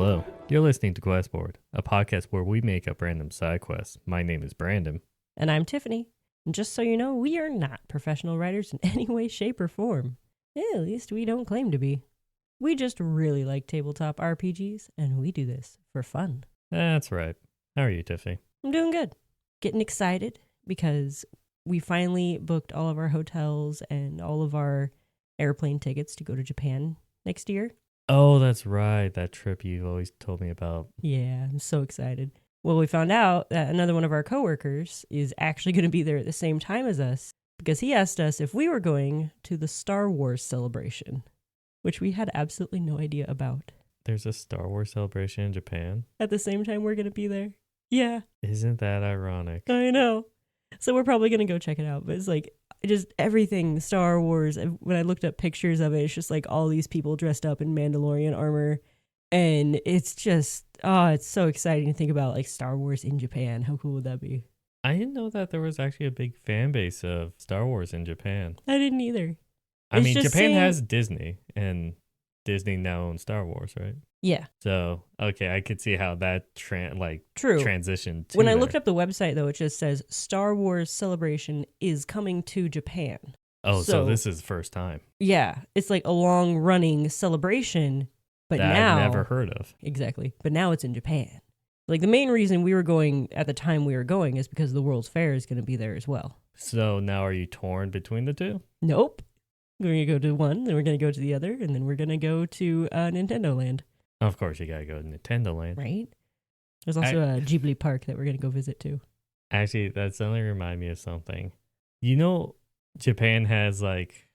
Hello, you're listening to Questboard, a podcast where we make up random side quests. My name is Brandon. And I'm Tiffany. And just so you know, we are not professional writers in any way, shape, or form. At least we don't claim to be. We just really like tabletop RPGs, and we do this for fun. That's right. How are you, Tiffany? I'm doing good. Getting excited because we finally booked all of our hotels and all of our airplane tickets to go to Japan next year. Oh, that's right. That trip you've always told me about. Yeah, I'm so excited. Well, we found out that another one of our coworkers is actually going to be there at the same time as us because he asked us if we were going to the Star Wars celebration, which we had absolutely no idea about. There's a Star Wars celebration in Japan? At the same time we're going to be there. Yeah. Isn't that ironic? I know. So we're probably going to go check it out. But it's like just everything Star Wars. When I looked up pictures of it, it's just like all these people dressed up in Mandalorian armor. And it's just, it's so exciting to think about like Star Wars in Japan. How cool would that be? I didn't know that there was actually a big fan base of Star Wars in Japan. I didn't either. I mean, Japan has Disney, and Disney now owns Star Wars, right? Yeah. So, okay, I could see how that True. transitioned to When I there. looked up the website, though, it just says Star Wars Celebration is coming to Japan. Oh, so this is the first time. Yeah. It's like a long-running celebration, but that now... I've never heard of. Exactly. But now it's in Japan. Like, the main reason we were going at the time we were going is because the World's Fair is going to be there as well. So now are you torn between the two? Nope. We're going to go to one, then we're going to go to the other, and then we're going to go to Nintendo Land. Of course, you gotta go to Nintendo Land. Right? There's also a Ghibli park that we're going to go visit, too. Actually, that suddenly reminded me of something. You know, Japan has, like,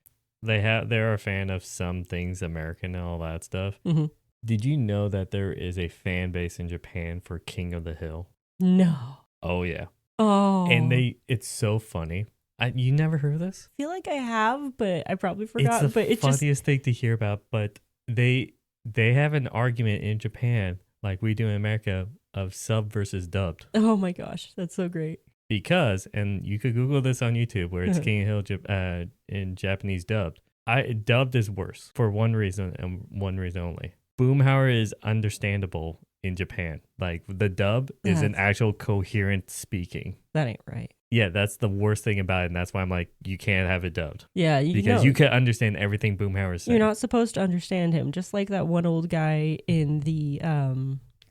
they're a fan of some things American and all that stuff. Mm-hmm. Did you know that there is a fan base in Japan for King of the Hill? No. Oh, yeah. Oh. And it's so funny. You never heard of this? I feel like I have, but I probably forgot. It's the funniest thing to hear about, but they have an argument in Japan, like we do in America, of sub versus dubbed. Oh my gosh, that's so great. Because, and you could Google this on YouTube, where it's King of the Hill in Japanese dubbed. Dubbed is worse for one reason and one reason only. Boomhauer is understandable in Japan. Like, the dub is an actual coherent speaking. That ain't right. Yeah, that's the worst thing about it, and that's why I'm like, you can't have it dubbed. Yeah, because you can understand everything Boomhauer is saying. You're not supposed to understand him, just like that one old guy in the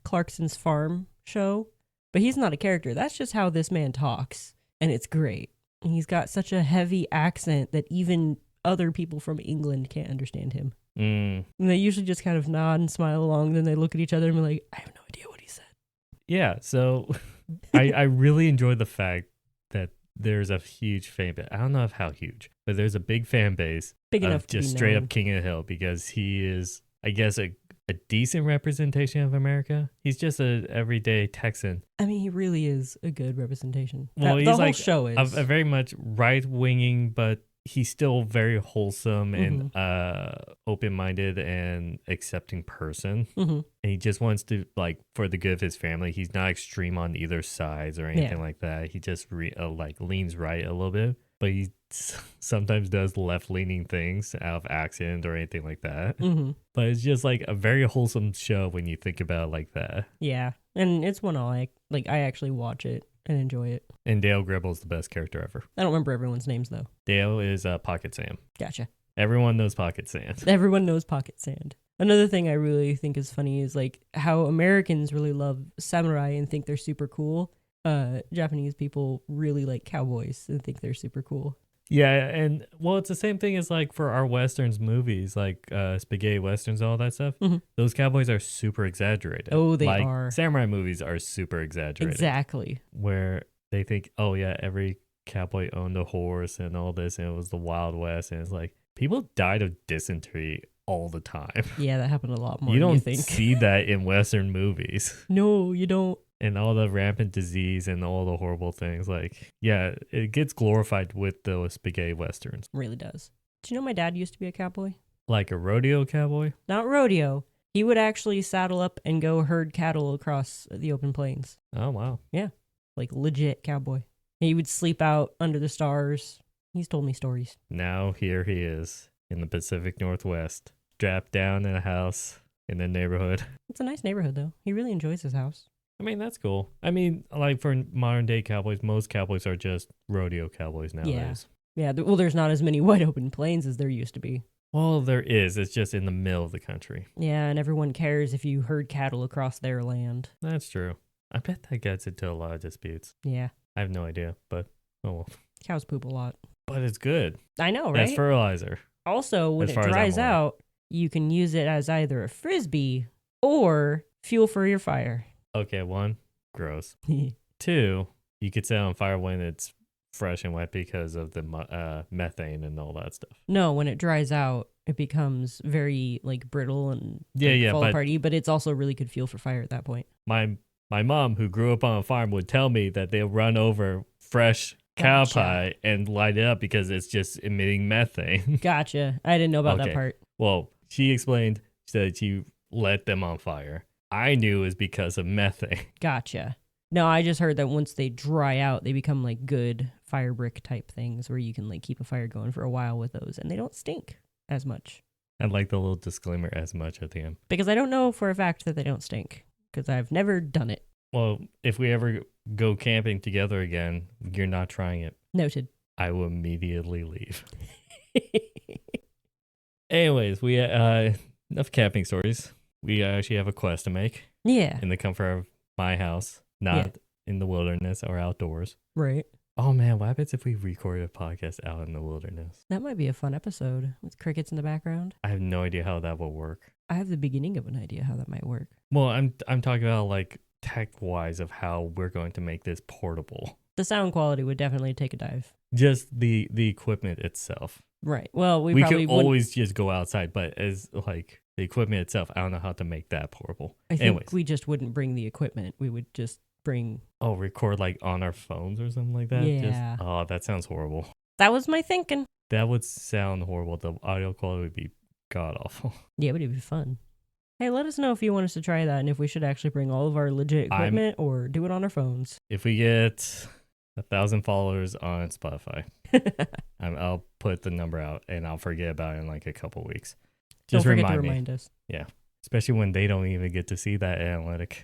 Clarkson's Farm show. But he's not a character. That's just how this man talks, and it's great. And he's got such a heavy accent that even other people from England can't understand him. And they usually just kind of nod and smile along, then they look at each other and be like, I have no idea what he said. Yeah, so I really enjoy the fact that there's a huge fan base. I don't know how huge, but there's a big fan base. Big enough of to just be straight known. up King of the Hill, because he is, I guess, a decent representation of America. He's just a everyday Texan. I mean, he really is a good representation. Well, he's the whole like show is a very much right-winging, but he's still very wholesome and open-minded and accepting person. And he just wants to, like, for the good of his family. He's not extreme on either sides or anything like that. He just leans right a little bit, but he sometimes does left-leaning things out of accident or anything like that. But it's just like a very wholesome show when you think about it like that. Yeah, and it's one I actually watch it and enjoy it. And Dale Gribble's the best character ever. I don't remember everyone's names, though. Dale is Pocket Sam. Gotcha. Everyone knows Pocket Sand. Everyone knows Pocket Sand. Another thing I really think is funny is like how Americans really love samurai and think they're super cool. Japanese people really like cowboys and think they're super cool. Yeah, and well, it's the same thing as like for our westerns movies, like spaghetti westerns, all that stuff. Those cowboys are super exaggerated. Oh, they are. Samurai movies are super exaggerated. Exactly. Where they think, oh yeah, every cowboy owned a horse and all this, and it was the Wild West, and it's like people died of dysentery all the time. Yeah, that happened a lot more. You don't think. see that in western movies. No, you don't. And all the rampant disease and all the horrible things. Like, yeah, it gets glorified with those spaghetti westerns. It really does. Do you know my dad used to be a cowboy? Like a rodeo cowboy? Not rodeo. He would actually saddle up and go herd cattle across the open plains. Oh, wow. Yeah, like legit cowboy. He would sleep out under the stars. He's told me stories. Now here he is in the Pacific Northwest, strapped down in a house in the neighborhood. It's a nice neighborhood, though. He really enjoys his house. I mean, that's cool. I mean, like for modern day cowboys, most cowboys are just rodeo cowboys nowadays. Yeah, well, there's not as many wide open plains as there used to be. Well, there is. It's just in the middle of the country. Yeah, and everyone cares if you herd cattle across their land. That's true. I bet that gets into a lot of disputes. Yeah. I have no idea, but oh well. Cows poop a lot. But it's good. I know, right? That's fertilizer. Also, when as it far as I'm dries aware. out, you can use it as either a frisbee or fuel for your fire. Okay, 1, gross. 2, you could set it on fire when it's fresh and wet because of the methane and all that stuff. No, when it dries out, it becomes very like brittle and fall but apart. But it's also really good fuel for fire at that point. my mom, who grew up on a farm, would tell me that they'll run over fresh cow pie and light it up because it's just emitting methane. Gotcha. I didn't know about that part. Well, she explained that you let them on fire. I knew it was because of methane. Gotcha. No, I just heard that once they dry out, they become like good fire brick type things where you can like keep a fire going for a while with those and they don't stink as much. I like the little disclaimer as much at the end. Because I don't know for a fact that they don't stink because I've never done it. Well, if we ever go camping together again, you're not trying it. Noted. I will immediately leave. Anyways, we enough camping stories. We actually have a quest to make. Yeah. In the comfort of my house, not in the wilderness or outdoors. Right. Oh man, what happens if we recorded a podcast out in the wilderness? That might be a fun episode with crickets in the background. I have no idea how that will work. I have the beginning of an idea how that might work. Well, I'm talking about like tech-wise of how we're going to make this portable. The sound quality would definitely take a dive. Just the equipment itself. Right. Well, we could probably always just go outside, but as like the equipment itself, I don't know how to make that portable. I think we just wouldn't bring the equipment. We would just bring... Oh, record like on our phones or something like that? Yeah. That sounds horrible. That was my thinking. That would sound horrible. The audio quality would be god-awful. Yeah, but it'd be fun. Hey, let us know if you want us to try that and if we should actually bring all of our legit equipment or do it on our phones. If we get 1,000 followers on Spotify, I'll put the number out and I'll forget about it in like a couple weeks. Just don't forget to remind us. Yeah, especially when they don't even get to see that analytic.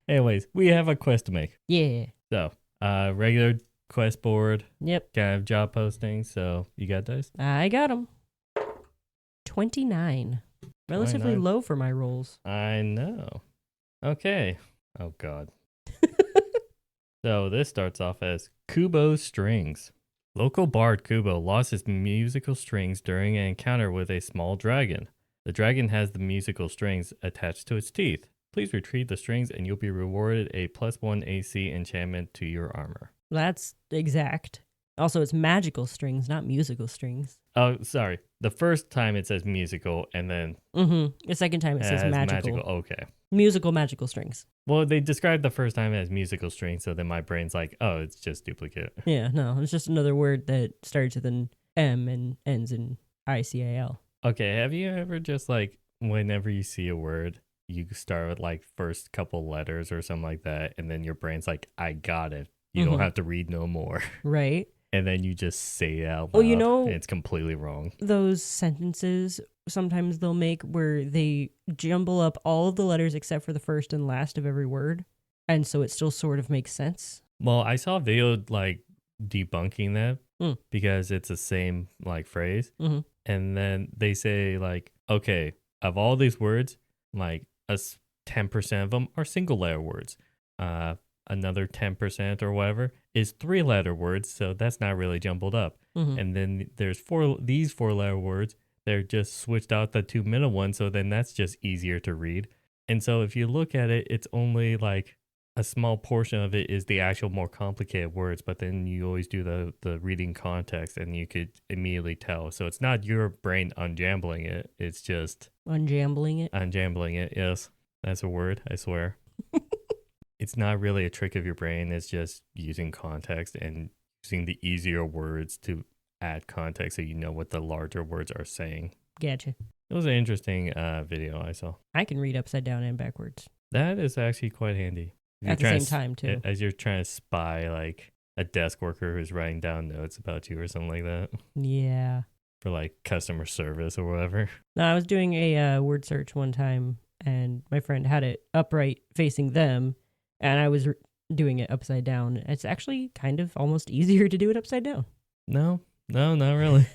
Anyways, we have a quest to make. Yeah. So, regular quest board. Yep. Kind of job postings. So, you got those? I got them. 29. Relatively 29. low for my rolls. I know. Okay. Oh, God. So, this starts off as Kubo Strings. Local bard Kubo lost his musical strings during an encounter with a small dragon. The dragon has the musical strings attached to its teeth. Please retrieve the strings and you'll be rewarded a +1 AC enchantment to your armor. That's exact. Also, it's magical strings, not musical strings. Oh, sorry. The first time it says musical and then... The second time it says magical. Okay. Magical strings. Well, they described the first time as musical strings, so then my brain's like, oh, it's just duplicate. Yeah, no, it's just another word that starts with an M and ends in ICAL. Okay, have you ever just like, whenever you see a word, you start with like first couple letters or something like that, and then your brain's like, I got it. You don't have to read no more. Right. And then you just say it out loud. Well, you know, and it's completely wrong. Those sentences sometimes they'll make where they jumble up all of the letters except for the first and last of every word. And so it still sort of makes sense. Well, I saw a video like debunking that because it's the same like phrase. And then they say like, okay, of all these words, like 10% of them are single letter words. Another 10% or whatever is 3-letter words, so that's not really jumbled up. And then there's these 4-letter words, they're just switched out the 2 middle ones, so then that's just easier to read. And so if you look at it, it's only like a small portion of it is the actual more complicated words, but then you always do the reading context and you could immediately tell. So it's not your brain unjambling it, it's just... Unjambling it? Unjambling it, yes. That's a word, I swear. It's not really a trick of your brain. It's just using context and using the easier words to add context so you know what the larger words are saying. Gotcha. It was an interesting video I saw. I can read upside down and backwards. That is actually quite handy. At the same time, too. As you're trying to spy like a desk worker who's writing down notes about you or something like that. Yeah. for like customer service or whatever. No, I was doing a word search one time, and my friend had it upright facing them, and I was doing it upside down. It's actually kind of almost easier to do it upside down. No, not really.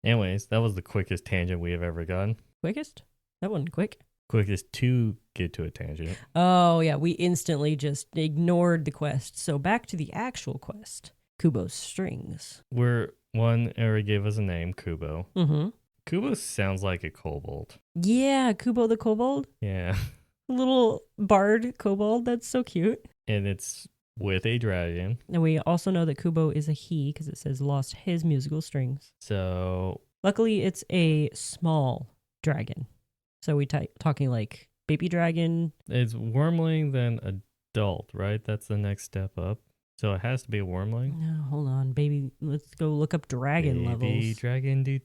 Anyways, that was the quickest tangent we have ever gotten. Quickest? That wasn't quick. Quickest to get to a tangent. Oh, yeah. We instantly just ignored the quest. So back to the actual quest. Kubo's strings. One already gave us a name, Kubo. Mm-hmm. Kubo sounds like a kobold. Yeah, Kubo the kobold. Yeah. Little bard kobold. That's so cute. And it's with a dragon. And we also know that Kubo is a he because it says lost his musical strings. So luckily, it's a small dragon. So we talking like baby dragon. It's wormling then adult, right? That's the next step up. So it has to be a wormling. No, hold on, baby. Let's go look up dragon levels. Baby dragon.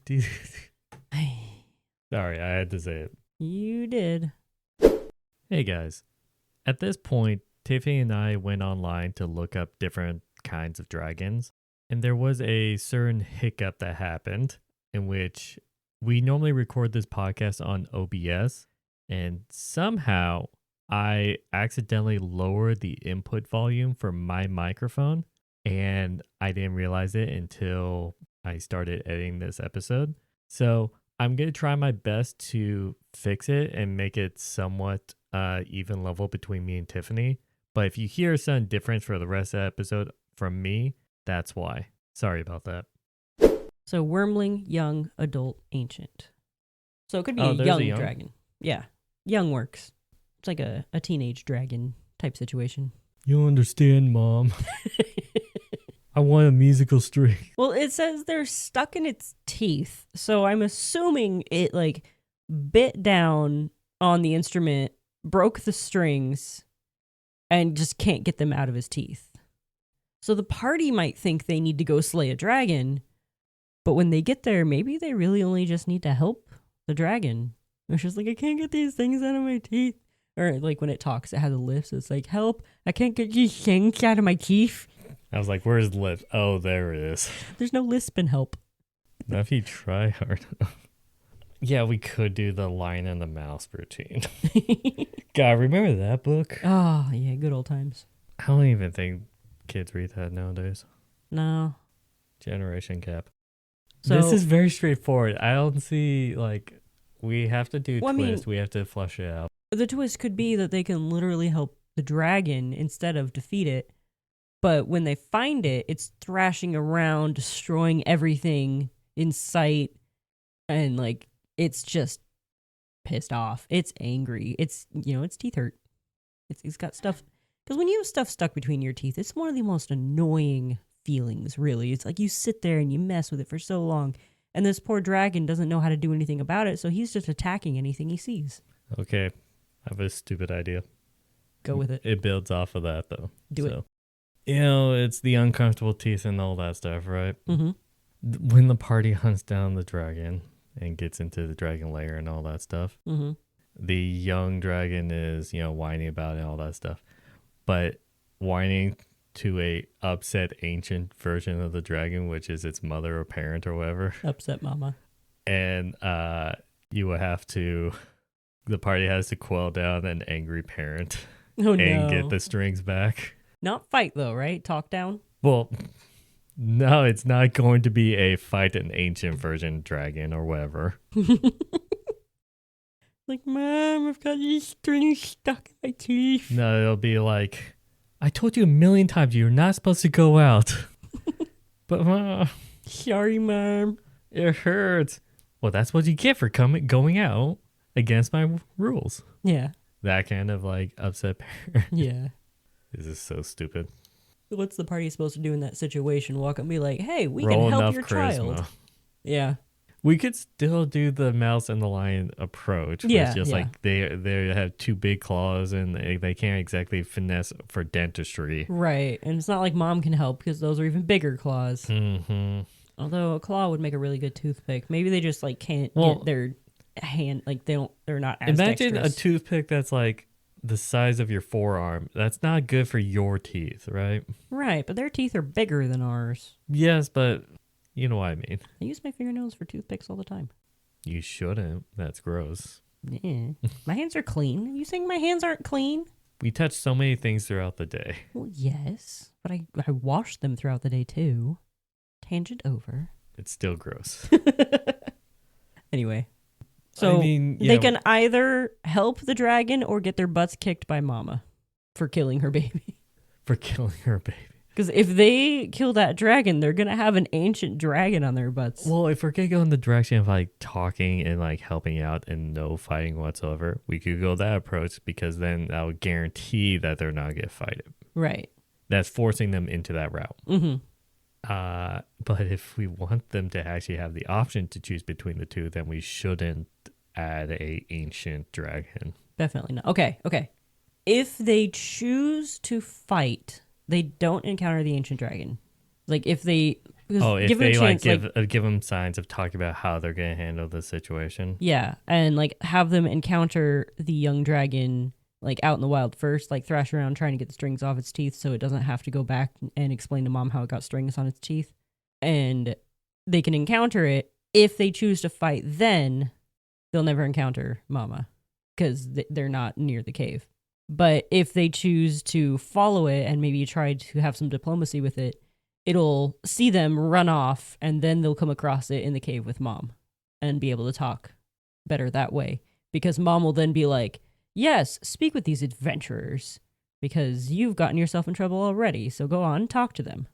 Sorry, I had to say it. You did. Hey guys. At this point, Tiffany and I went online to look up different kinds of dragons. And there was a certain hiccup that happened in which we normally record this podcast on OBS, and somehow I accidentally lowered the input volume for my microphone, and I didn't realize it until I started editing this episode. So I'm going to try my best to fix it and make it somewhat even level between me and Tiffany. But if you hear some difference for the rest of the episode from me, that's why. Sorry about that. So wormling, young, adult, ancient. So it could be a young dragon. Yeah. Young works. It's like a teenage dragon type situation. You'll understand, Mom. I want a musical string. Well, it says they're stuck in its teeth. So I'm assuming it like bit down on the instrument, broke the strings, and just can't get them out of his teeth. So the party might think they need to go slay a dragon, but when they get there, maybe they really only just need to help the dragon. It's just like, I can't get these things out of my teeth. Or like when it talks, it has a lisp. It's like, help, I can't get these things out of my teeth. I was like, where's the lisp? Oh, there it is. There's no lisp in help. Now if you try hard enough. Yeah, we could do the Lion and the Mouse routine. God, remember that book? Oh, yeah, good old times. I don't even think kids read that nowadays. No. Generation gap. So, this is very straightforward. I don't see, like, we have to do twist. We have to flush it out. The twist could be that they can literally help the dragon instead of defeat it. But when they find it, it's thrashing around, destroying everything in sight. And, like, it's just pissed off. It's angry. It's, its teeth hurt. It's got stuff. Because when you have stuff stuck between your teeth, it's one of the most annoying feelings, really. It's like you sit there and you mess with it for so long. And this poor dragon doesn't know how to do anything about it. So he's just attacking anything he sees. Okay. I have a stupid idea. Go with it. It builds off of that, though. Do it. It's the uncomfortable teeth and all that stuff, right? Mm-hmm. When the party hunts down the dragon and gets into the dragon lair and all that stuff, mm-hmm. the young dragon is, whining about it and all that stuff. But whining to a upset ancient version of the dragon, which is its mother or parent or whatever. Upset mama. And the party has to quell down an angry parent and get the strings back. Not fight though, right? Talk down? Well, no, it's not going to be a fight an ancient version dragon or whatever. Like, Mom, I've got these strings stuck in my teeth. No, it'll be like, I told you 1,000,000 times you're not supposed to go out. But sorry, Mom. It hurts. Well, that's what you get for going out against my rules. Yeah. That kind of like upset parent. Yeah. This is so stupid. What's the party supposed to do in that situation? Walk up and be like, hey, we can help your child. Yeah. We could still do the mouse and the lion approach. Yeah. It's just like they have two big claws and they can't exactly finesse for dentistry. Right. And it's not like Mom can help because those are even bigger claws. Mm-hmm. Although a claw would make a really good toothpick. Maybe they just like can't get their hand, like they're not as imagine dexterous. A toothpick that's like the size of your forearm. That's not good for your teeth, right? Right, but their teeth are bigger than ours. Yes, but You know what I mean. I use my fingernails for toothpicks all the time. You shouldn't. That's gross. Yeah. My hands are clean. You think my hands aren't clean? We touch so many things throughout the day. Well, yes. But I wash them throughout the day, too. Tangent over. It's still gross. Anyway. So I mean, they can either help the dragon or get their butts kicked by Mama for killing her baby. For killing her baby. Because if they kill that dragon, they're going to have an ancient dragon on their butts. Well, if we're going to go in the direction of like talking and like helping out and no fighting whatsoever, we could go that approach because then that would guarantee that they're not going to fight it. Right. That's forcing them into that route. Mm-hmm. But if we want them to actually have the option to choose between the two, then we shouldn't add a ancient dragon. Definitely not. Okay. If they choose to fight, they don't encounter the ancient dragon. Like if they if they chance, give them signs of talking about how they're going to handle the situation. Yeah, and like have them encounter the young dragon like out in the wild first, like thrash around trying to get the strings off its teeth so it doesn't have to go back and explain to Mom how it got strings on its teeth. And they can encounter it. If they choose to fight, then they'll never encounter Mama because they're not near the cave. But if they choose to follow it and maybe try to have some diplomacy with it, it'll see them run off and then they'll come across it in the cave with Mom and be able to talk better that way. Because Mom will then be like, yes, speak with these adventurers because you've gotten yourself in trouble already. So go on, talk to them.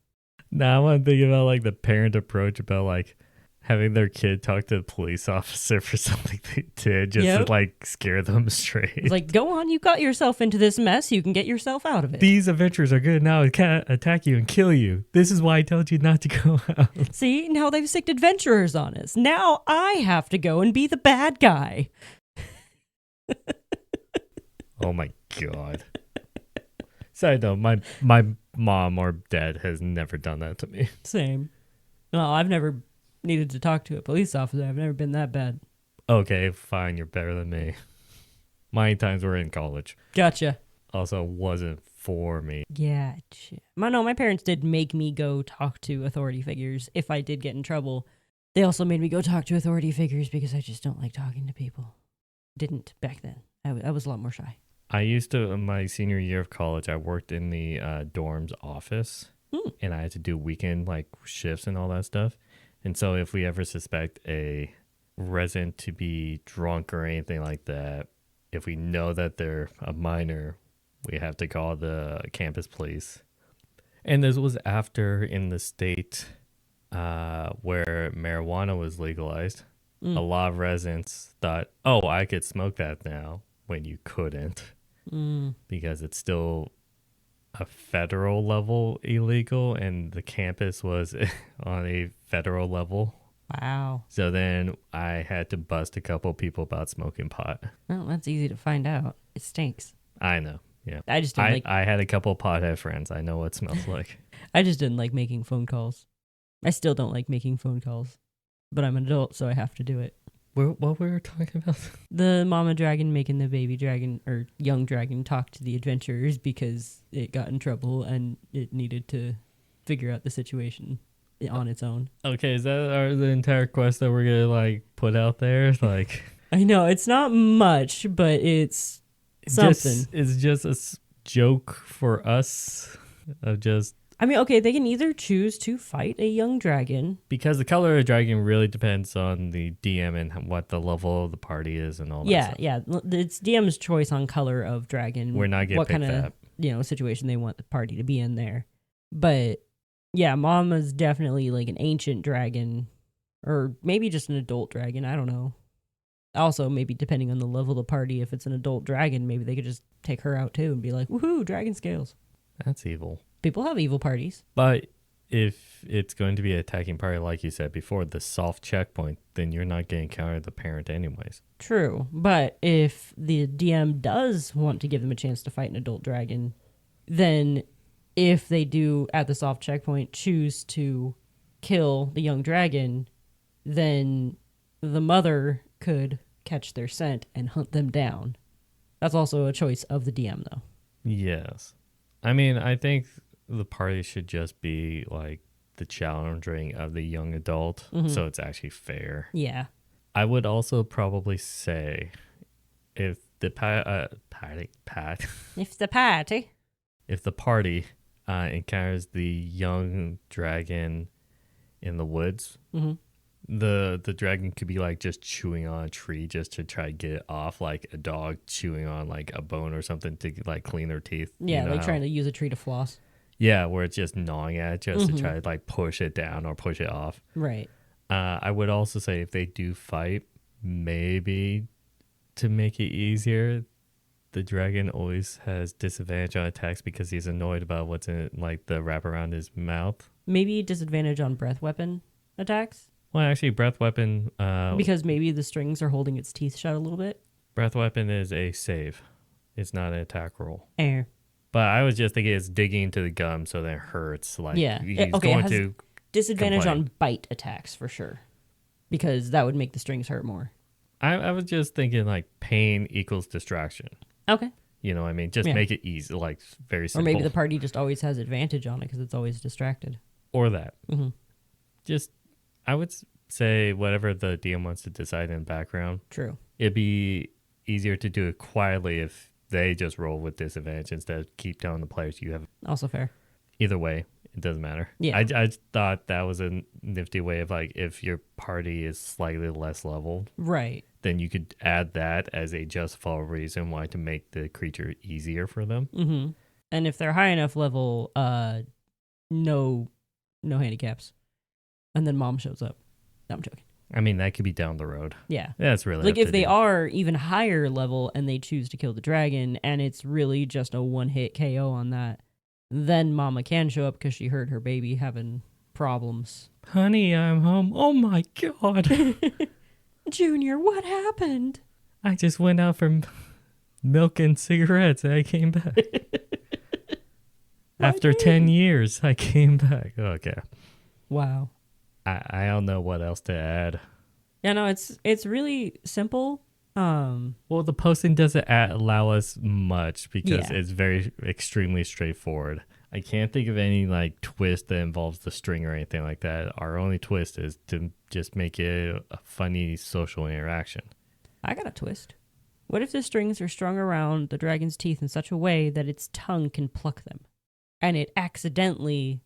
Now I want to think about like the parent approach about like having their kid talk to the police officer for something they did just to like scare them straight. It's like, go on, you got yourself into this mess. You can get yourself out of it. These adventurers are good now. It can't attack you and kill you. This is why I told you not to go out. See, now they've sicked adventurers on us. Now I have to go and be the bad guy. Oh my God. Side note, my mom or dad has never done that to me. Same. Well, I've never needed to talk to a police officer. I've never been that bad. Okay, fine. You're better than me. My times were in college. Gotcha. Also wasn't for me. Gotcha. No, my parents did make me go talk to authority figures if I did get in trouble. They also made me go talk to authority figures because I just don't like talking to people. Didn't back then. I was a lot more shy. I used to, in my senior year of college, I worked in the dorm's office. And I had to do weekend like shifts and all that stuff. And so if we ever suspect a resident to be drunk or anything like that, if we know that they're a minor, we have to call the campus police. And this was after in the state where marijuana was legalized. A lot of residents thought, oh, I could smoke that now, when you couldn't. Because it's still a federal level illegal and the campus was on a federal level. Wow. So then I had to bust a couple people about smoking pot. Well, that's easy to find out. It stinks. I know. Yeah. I just didn't I had a couple pothead friends. I know what it smells like. I just didn't like making phone calls. I still don't like making phone calls. But I'm an adult, so I have to do it. What we were talking about? The mama dragon making the baby dragon or young dragon talk to the adventurers because it got in trouble and it needed to figure out the situation on its own. Okay, is that the entire quest that we're gonna like put out there? Like, I know it's not much, but it's something. It's just a joke for us of just. I mean, okay, they can either choose to fight a young dragon. Because the color of the dragon really depends on the DM and what the level of the party is and all that stuff. Yeah. It's DM's choice on color of dragon. We're not getting what kind of situation they want the party to be in there. But yeah, Mama's definitely like an ancient dragon or maybe just an adult dragon. I don't know. Also, maybe depending on the level of the party, if it's an adult dragon, maybe they could just take her out too and be like, woohoo, dragon scales. That's evil. People have evil parties. But if it's going to be an attacking party, like you said before, the soft checkpoint, then you're not going to encounter the parent anyways. True. But if the DM does want to give them a chance to fight an adult dragon, then if they do, at the soft checkpoint, choose to kill the young dragon, then the mother could catch their scent and hunt them down. That's also a choice of the DM, though. Yes. I mean, I think the party should just be like the challenging of the young adult, so it's actually fair. Yeah. I would also probably say if the if the party encounters the young dragon in the woods, the dragon could be like just chewing on a tree just to try to get it off, like a dog chewing on like a bone or something to like clean their teeth. Yeah, you know like trying to use a tree to floss. Yeah, where it's just gnawing at it just to try to like push it down or push it off. Right. I would also say if they do fight, maybe to make it easier, the dragon always has disadvantage on attacks because he's annoyed about what's in it, like the wrap around his mouth. Maybe disadvantage on breath weapon attacks. Well, actually, breath weapon. Because maybe the strings are holding its teeth shut a little bit. Breath weapon is a save. It's not an attack roll. Air. But I was just thinking it's digging into the gum so that it hurts. Like, yeah. He's Okay, going it has to disadvantage complain. on bite attacks for sure. Because that would make the strings hurt more. I was just thinking like pain equals distraction. Okay. You know what I mean? Just make it easy, like very simple. Or maybe the party just always has advantage on it because it's always distracted. Or that. Mm-hmm. Just, I would say whatever the DM wants to decide in the background. True. It'd be easier to do it quietly if they just roll with disadvantage instead of keep telling the players you have. Also fair. Either way, it doesn't matter. Yeah. I thought that was a nifty way of like, if your party is slightly less leveled, right, then you could add that as a justifiable reason why to make the creature easier for them. Mm-hmm. And if they're high enough level, no handicaps. And then mom shows up. No, I'm joking. I mean, that could be down the road. Yeah. That's really like up if to they them. are even higher level and they choose to kill the dragon and it's really just a one-hit KO on that, then mama can show up because she heard her baby having problems. Honey, I'm home. Oh my God. Junior, what happened? I just went out for milk and cigarettes and I came back. After 10 years, I came back. Okay. Wow. I don't know what else to add. Yeah, no, it's really simple. Well, the posting doesn't allow us much because Yeah. it's very extremely straightforward. I can't think of any like twist that involves the string or anything like that. Our only twist is to just make it a funny social interaction. I got a twist. What if the strings are strung around the dragon's teeth in such a way that its tongue can pluck them? And it accidentally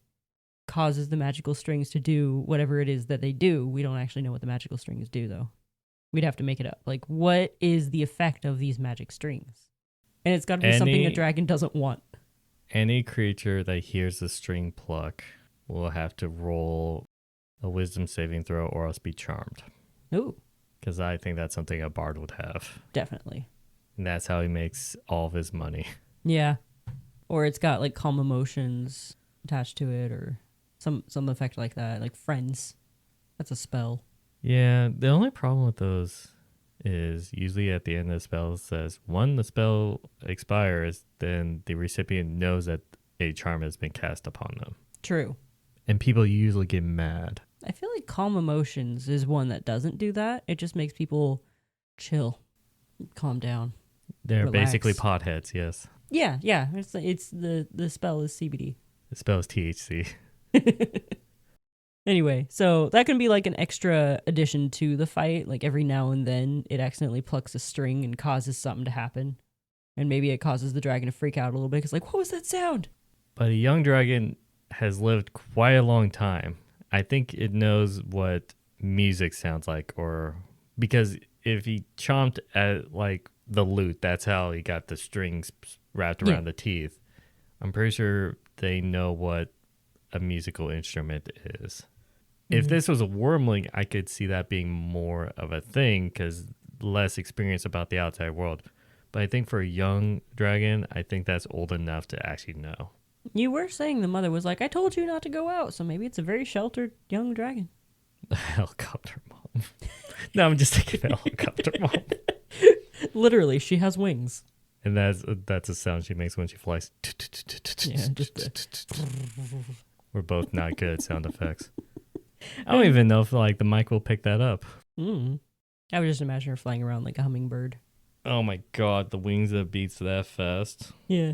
causes the magical strings to do whatever it is that they do. We don't actually know what the magical strings do, though. We'd have to make it up. Like, what is the effect of these magic strings? And it's got to be something a dragon doesn't want. Any creature that hears the string pluck will have to roll a wisdom saving throw or else be charmed. Ooh. Because I think that's something a bard would have. Definitely. And that's how he makes all of his money. Yeah. Or it's got, like, calm emotions attached to it or some effect like that. Like friends. That's a spell. Yeah, the only problem with those is usually at the end of the spell it says, when the spell expires, then the recipient knows that a charm has been cast upon them. True. And people usually get mad. I feel like calm emotions is one that doesn't do that. It just makes people chill, calm down. They're relax. basically potheads, yes. Yeah. It's the spell is CBD. The spell is THC. Anyway, so that can be like an extra addition to the fight. Like every now and then it accidentally plucks a string and causes something to happen. And maybe it causes the dragon to freak out a little bit. It's like, what was that sound? But a young dragon has lived quite a long time. I think it knows what music sounds like, or because if he chomped at like the lute, that's how he got the strings wrapped around the teeth. I'm pretty sure they know what a musical instrument is. If this was a wormling, I could see that being more of a thing because less experience about the outside world. But I think for a young dragon, I think that's old enough to actually know. You were saying the mother was like, I told you not to go out. So maybe it's a very sheltered young dragon. Helicopter mom. No, I'm just thinking helicopter mom. Literally, she has wings. And that's a sound she makes when she flies. Yeah, just We're both not good at sound effects. I don't even know if like the mic will pick that up. I would just imagine her flying around like a hummingbird. Oh my God, the wings that beats that fast. Yeah.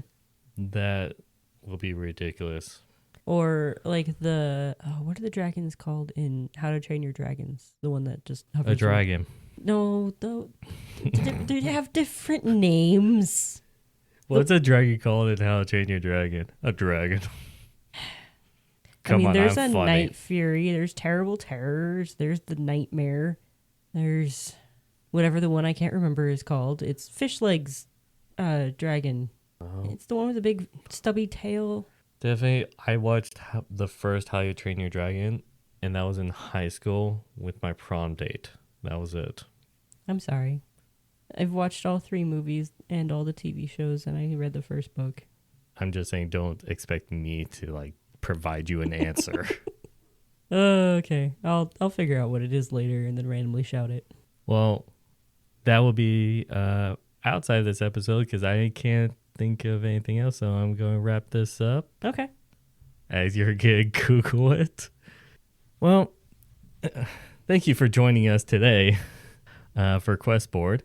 That will be ridiculous. Or like the what are the dragons called in How to Train Your Dragons? The one that just hovers. A dragon. No, they have different names. What's a dragon called in How to Train Your Dragon? A dragon. Come on, there's I'm a funny. Night Fury. There's Terrible Terrors. There's the Nightmare. There's whatever the one I can't remember is called. It's Fish Legs dragon. Oh. It's the one with the big stubby tail. Definitely, I watched the first How You Train Your Dragon, and that was in high school with my prom date. That was it. I'm sorry. I've watched all 3 movies and all the TV shows, and I read the first book. I'm just saying, don't expect me to like provide you an answer. Okay, I'll figure out what it is later and then randomly shout it. Well, that will be outside of this episode because I can't think of anything else. So I'm going to wrap this up. Okay. As you're going to Google it. Well, thank you for joining us today for Quest Board.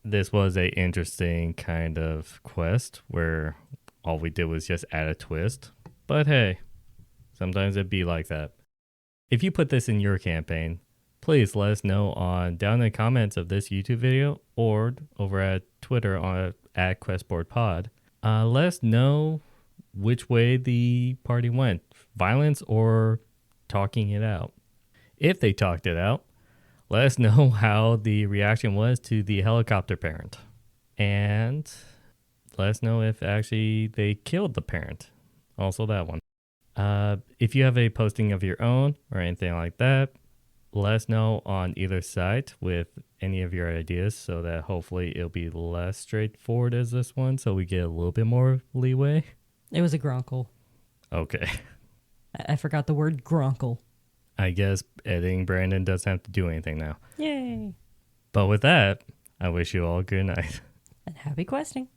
This was a interesting kind of quest where all we did was just add a twist. But hey, sometimes it'd be like that. If you put this in your campaign, please let us know down in the comments of this YouTube video or over at Twitter at QuestBoardPod. Let us know which way the party went, violence or talking it out. If they talked it out, let us know how the reaction was to the helicopter parent. And let us know if actually they killed the parent. Also that one. If you have a posting of your own or anything like that, let us know on either side with any of your ideas so that hopefully it'll be less straightforward as this one so we get a little bit more leeway. It was a gronkle. Okay. I forgot the word gronkle. I guess editing Brandon doesn't have to do anything now. Yay. But with that, I wish you all a good night. And happy questing.